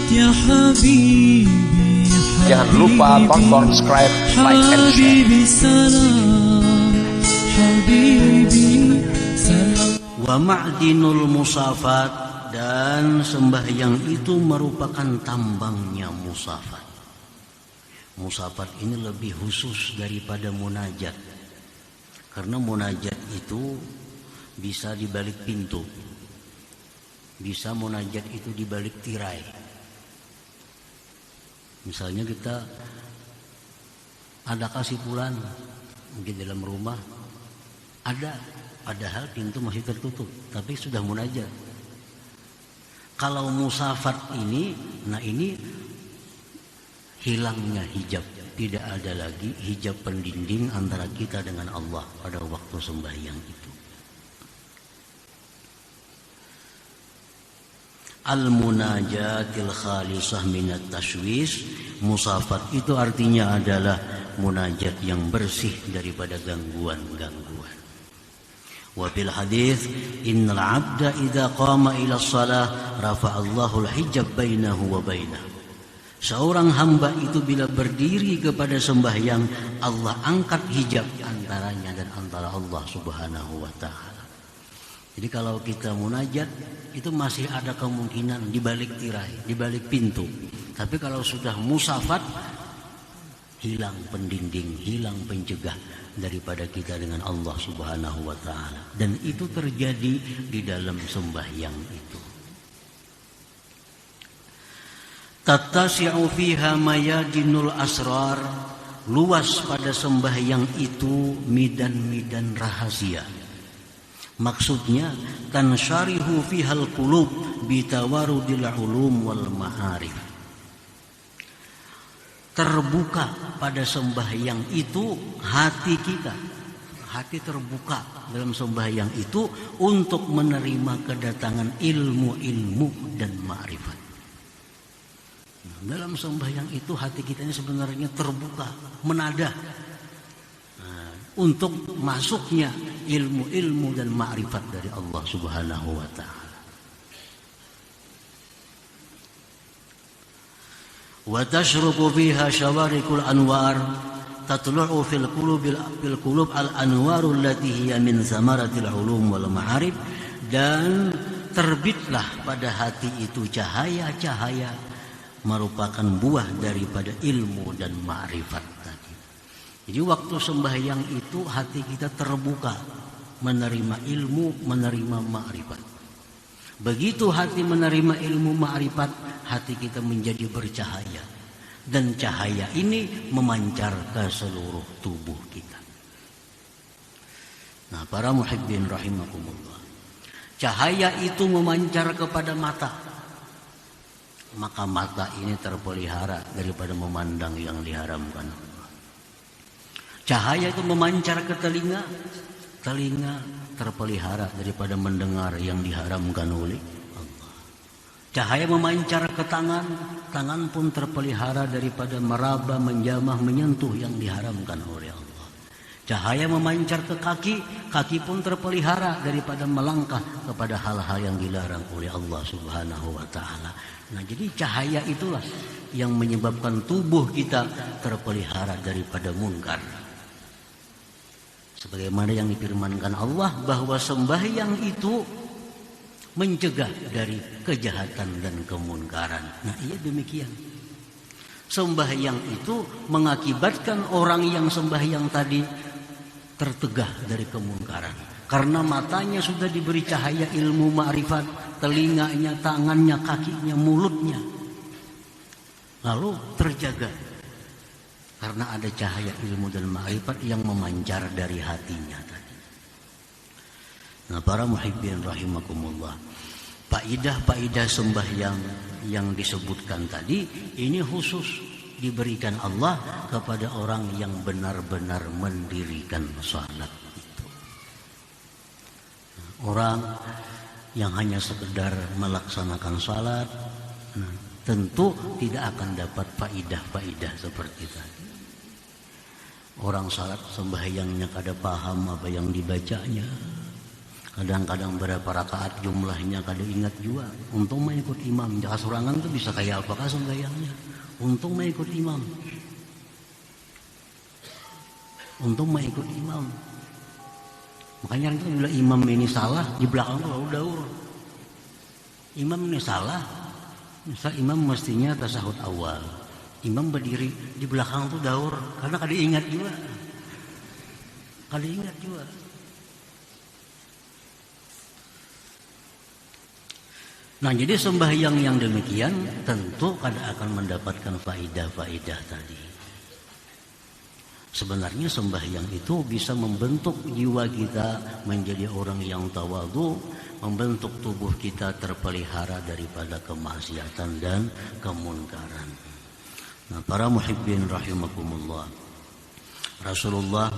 يا حبيبي Jangan lupa tonton, subscribe, like, and share. حبيبي سلام حبيبي سلام. Wa ma'dinul musafat, dan sembahyang itu merupakan tambangnya musafat. Musafat ini lebih khusus daripada munajat, karena munajat itu bisa di balik pintu, bisa munajat itu di balik tirai. Misalnya kita ada kesimpulan mungkin dalam rumah ada, padahal pintu masih tertutup, tapi sudah munajat. Kalau musafat ini, nah ini hilangnya hijab, tidak ada lagi hijab pendinding antara kita dengan Allah pada waktu sembahyang itu. Al-munajatil khalisah minat tashwis, musafat itu artinya adalah munajat yang bersih daripada gangguan-gangguan. Wa fil hadis, innal 'abda idza qama ila shalah rafa'allahu al-hijab bainahu wa bainahu. Seorang hamba itu bila berdiri kepada sembahyang, Allah angkat hijab antaranya dan antara Allah Subhanahu wa taala. Jadi kalau kita munajat itu masih ada kemungkinan di balik tirai, di balik pintu. Tapi kalau sudah musafat, hilang pendinding, hilang pencegah daripada kita dengan Allah Subhanahu wa taala. Dan itu terjadi di dalam sembahyang itu. Tattasi'u fiha mayadinul asrar, luas pada sembahyang itu midan-midan rahasia. Maksudnya tansyarihu fihal qulub bitawarudil ulum wal ma'arif. Terbuka pada sembahyang itu hati kita. Hati terbuka dalam sembahyang itu untuk menerima kedatangan ilmu-ilmu dan ma'rifat. Dalam sembahyang itu hati kita ini sebenarnya terbuka, menadah untuk masuknya ilmu-ilmu dan ma'rifat dari Allah Subhanahu wa taala. Wa tashruqu fiha shawarikul anwar tatlu'u fil qulub al anwarul lati hiya min samaratil ulum wal ma'arif, dan terbitlah pada hati itu cahaya-cahaya merupakan buah daripada ilmu dan ma'rifat tadi. Jadi waktu sembahyang itu hati kita terbuka menerima ilmu, menerima ma'rifat. Begitu hati menerima ilmu ma'rifat, hati kita menjadi bercahaya. Dan cahaya ini memancar ke seluruh tubuh kita. Nah, para muhibbin rahimakumullah, cahaya itu memancar kepada mata. Maka mata ini terpelihara daripada memandang yang diharamkan. Cahaya itu memancar ke telinga, telinga terpelihara daripada mendengar yang diharamkan oleh Allah. Cahaya memancar ke tangan, tangan pun terpelihara daripada meraba, menjamah, menyentuh yang diharamkan oleh Allah. Cahaya memancar ke kaki, kaki pun terpelihara daripada melangkah kepada hal-hal yang dilarang oleh Allah Subhanahu wa taala. Nah, jadi cahaya itulah yang menyebabkan tubuh kita terpelihara daripada munkar. Sebagaimana yang difirmankan Allah bahwa sembahyang itu mencegah dari kejahatan dan kemunkaran. Nah, iya demikian. Sembahyang itu mengakibatkan orang yang sembahyang tadi tertegah dari kemunkaran. Karena matanya sudah diberi cahaya ilmu ma'rifat, telinganya, tangannya, kakinya, mulutnya. Lalu terjaga. Karena ada cahaya ilmu dan ma'rifat yang memancar dari hatinya tadi. Nah, para muhibbin rahimakumullah, faidah-faidah sembahyang yang disebutkan tadi ini khusus diberikan Allah kepada orang yang benar-benar mendirikan salat itu. Orang yang hanya sekedar melaksanakan salat, tentu tidak akan dapat faidah-faidah seperti tadi. Orang salat sembahyangnya kada paham apa yang dibacanya, Kadang-kadang berapa rakaat jumlahnya kada ingat juga. Untung mah ikut imam. Jika sorangan tuh bisa kayak apakah sembahyangnya. Untung mah ikut imam. Untung mah ikut imam. Makanya itu bila imam ini salah, di belakang tuh lalu daur. Imam ini salah, misal imam mestinya tasahud awal. Imam berdiri di belakang tuh daur, karena kada ingat juga. Kada ingat juga. Nah, jadi sembahyang yang demikian tentu kada akan mendapatkan faidah-faidah tadi. Sebenarnya sembahyang itu bisa membentuk jiwa kita menjadi orang yang tawadhu, membentuk tubuh kita terpelihara daripada kemaksiatan dan kemunkaran. Nah, para muhibbin rahimakumullah. Rasulullah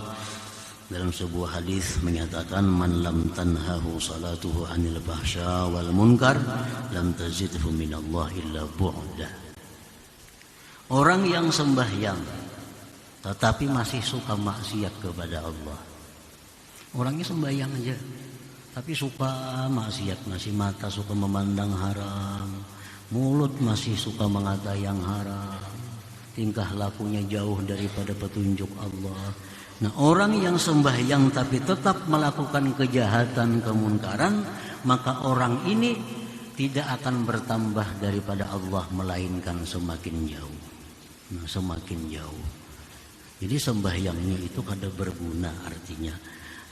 dalam sebuah hadis menyatakan, man lam tanhahu salatuhu anil fahsya wal munkar lam tazidhu minallah illa bu'da. Orang yang sembahyang tetapi masih suka maksiat kepada Allah. Orangnya sembahyang aja tapi suka maksiat, masih mata suka memandang haram, mulut masih suka mengata yang haram, tingkah lakunya jauh daripada petunjuk Allah. Nah, orang yang sembahyang tapi tetap melakukan kejahatan, kemunkaran, maka orang ini tidak akan bertambah daripada Allah, melainkan semakin jauh. Nah, semakin jauh. Jadi sembahyangnya itu kada berguna artinya.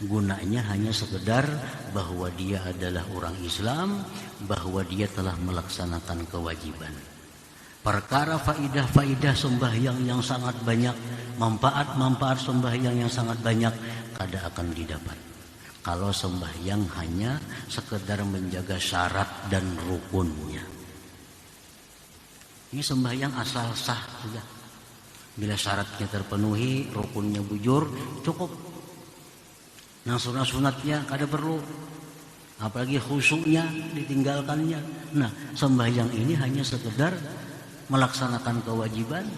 Gunanya hanya sekedar bahwa dia adalah orang Islam, bahwa dia telah melaksanakan kewajiban. Perkara faidah-faidah sembahyang yang sangat banyak, manfaat-manfaat sembahyang yang sangat banyak kada akan didapat kalau sembahyang hanya sekedar menjaga syarat dan rukunnya. Ini sembahyang asal sah saja. Bila syaratnya terpenuhi, rukunnya bujur, cukup. Nah, sunat-sunatnya kada perlu. Apalagi khusyuknya ditinggalkannya. Nah, sembahyang ini hanya sekedar melaksanakan kewajiban.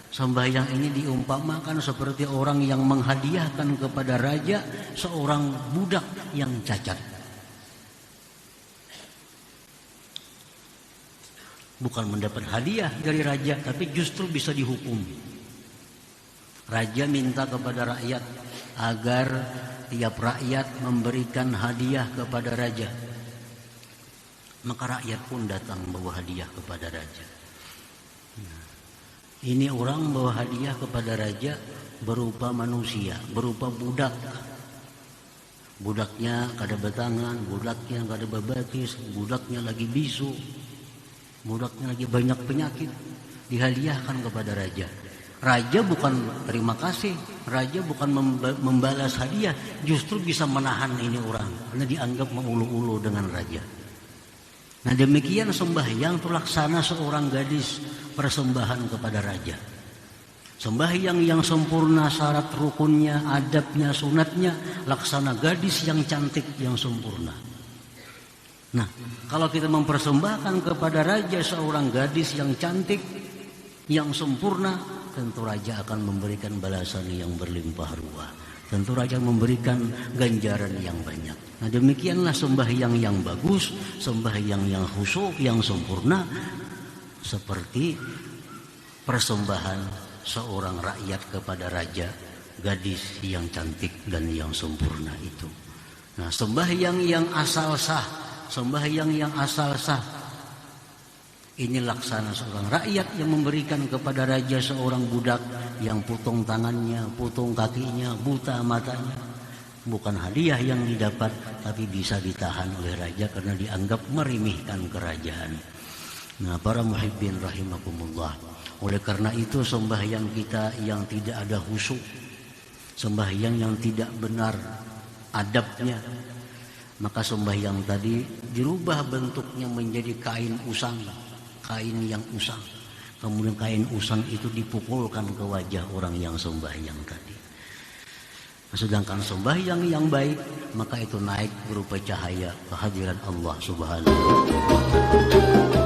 Sembahyang ini diumpamakan seperti orang yang menghadiahkan kepada raja seorang budak yang cacat. Bukan mendapat hadiah dari raja, tapi justru bisa dihukum. Raja minta kepada rakyat agar tiap rakyat memberikan hadiah kepada raja. Maka rakyat pun datang bawa hadiah kepada raja. Ini orang bawa hadiah kepada raja berupa manusia, berupa budak. Budaknya kada bertangan, budaknya kada berbatis, budaknya lagi bisu, budaknya lagi banyak penyakit. Dihadiahkan kepada raja. Raja bukan terima kasih, raja bukan membalas hadiah, justru bisa menahan ini orang karena dianggap mengulu-ulu dengan raja. Nah, demikian sembahyang itu laksana seorang gadis persembahan kepada raja. Sembahyang yang sempurna, syarat rukunnya, adabnya, sunatnya, laksana gadis yang cantik yang sempurna. Nah, kalau kita mempersembahkan kepada raja seorang gadis yang cantik, yang sempurna, tentu raja akan memberikan balasan yang berlimpah ruah. Tentu raja memberikan ganjaran yang banyak. Nah, demikianlah sembahyang yang bagus, sembahyang yang khusyuk, yang sempurna, seperti persembahan seorang rakyat kepada raja, gadis yang cantik dan yang sempurna itu. Nah, sembahyang yang asal sah, sembahyang yang asal sah, ini laksana seorang rakyat yang memberikan kepada raja seorang budak yang putung tangannya, putung kakinya, buta matanya. Bukan hadiah yang didapat, tapi bisa ditahan oleh raja karena dianggap merimihkan kerajaan. Nah, para muhibbin rahimakumullah. Oleh karena itu sembahyang kita yang tidak ada khusyuk, sembahyang yang tidak benar adabnya, maka sembahyang tadi dirubah bentuknya menjadi kain usang. Kain yang usang, kemudian kain usang itu dipukulkan ke wajah orang yang sembahyang tadi. Sedangkan sembahyang yang baik, maka itu naik berupa cahaya kehadiran Allah Subhanahu wa ta'ala.